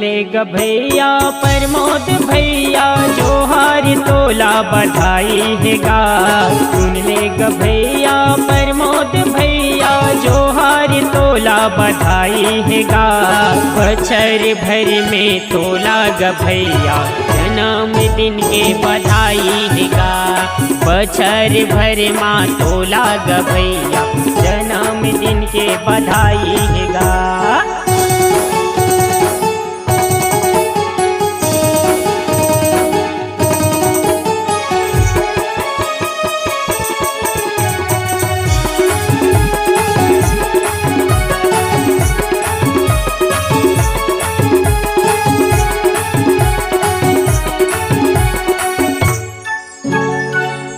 ले ग भैया प्रमोद भैया जोहार तोला बधाई है गा। सुन ले ग भैया प्रमोद भैया जोहार तोला बधाई है गा। बछर भर में तोला ग भैया जन्मदिन के बधाई है गा। बछर भर माँ तोला ग भैया जन्मदिन के बधाई है गा।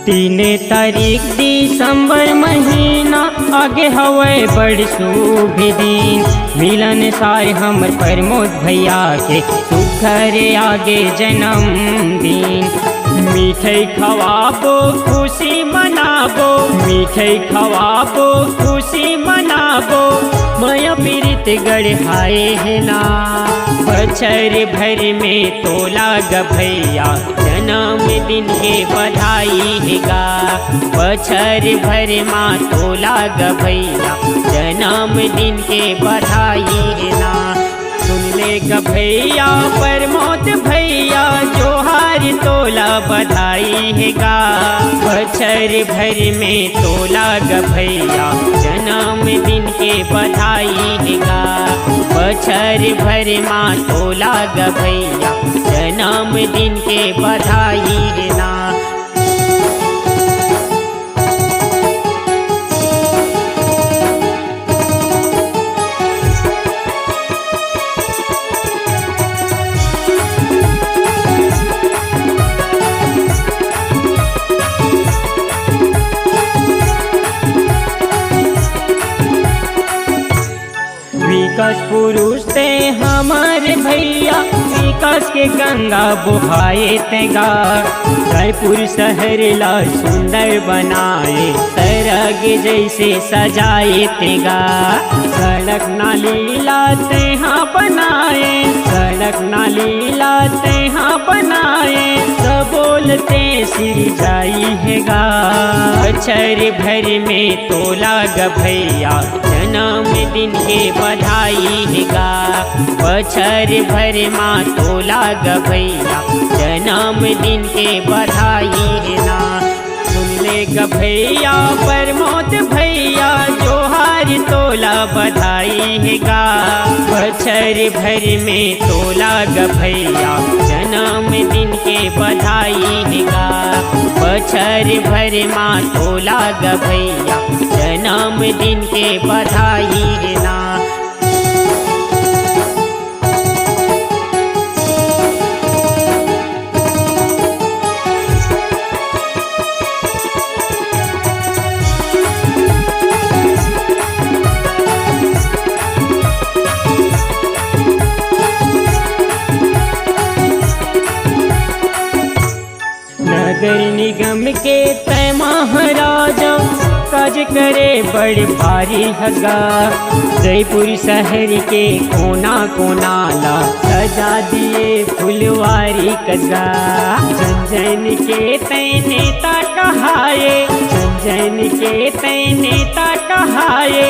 तीन तारीख दिसंबर महीना आगे हवे बड़ शुभ दिन। मिलन सार हमर प्रमोद भैया के सुखर आगे जन्मदिन। मिठाई खवाबो खुशी मनाबो, मिठाई खवाबो खुशी मनाबो, माया पीड़ित गढ़ाए है ना। बछर भर में तोला ग भैया जन्मदिन के बधाई है गा। बछर भर माँ तोला ग भैया जन्मदिन के बधाई है ना। सुन ले ग भैया प्रमोद भैया जोहार तोला बधाई है गा। बछर भर में तोला ग भैया जन्मदिन के बधाई है गा। बछर भर माँ तोला ग भैया जन्मदिन के बधाई है ना। विकास पुरुष ते हमारे भैया विकास के गंगा बुहाए तेगा। रायपुर शहर ला सुंदर बनाए सरग जैसे सजाए तेगा। सड़क नाली लाते हाँ बनाए, सड़क नाली लाते हाँ बनाए, सब बोलते सिर जाई है गा। बछर भर में तोला ग भैया जन्मदिन के बधाई है गा। बछर भर माँ तोला ग भैया जन्मदिन के बधाई है ना। सुन ले ग भैया प्रमोद भैया जोहार तोला बधाई है गा। बछर भर में तोला ग भैया जन्मदिन के बधाई है गा। बछर भर माँ तोला ग भैया जन्मदिन के बधाई है ना। नगर निगम के तय महाराजा काज करे बड़ भारी हगा। जयपुर शहर के कोना कोना ला सजा दिए फुलवारी कगा। जन के तय नेता कहाए, जन के तय नेता कहाए,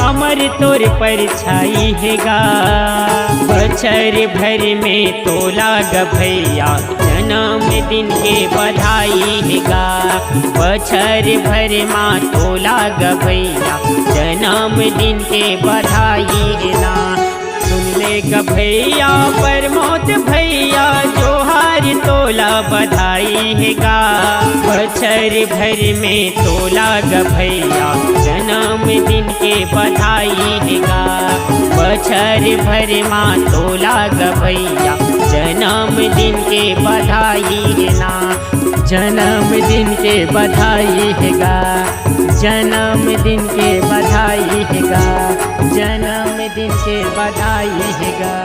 अमर तोर परछाई है गा। बछर भर में तोला ग भैया जन्मदिन के बधाई है गा। बछर भर माँ तोला ग भैया जन्मदिन के बधाई है ना। सुन ले ग भैया प्रमोद भैया जोहार तोला बधाई है गा। बछर भर में तोला ग भैया जन्मदिन के बधाई है गा। बछर भर माँ तोला ग भैया जन्मदिन के बधाई है ना। जन्मदिन के बधाई है गा। जन्मदिन के बधाई है गा। जन्मदिन के बधाई है गा।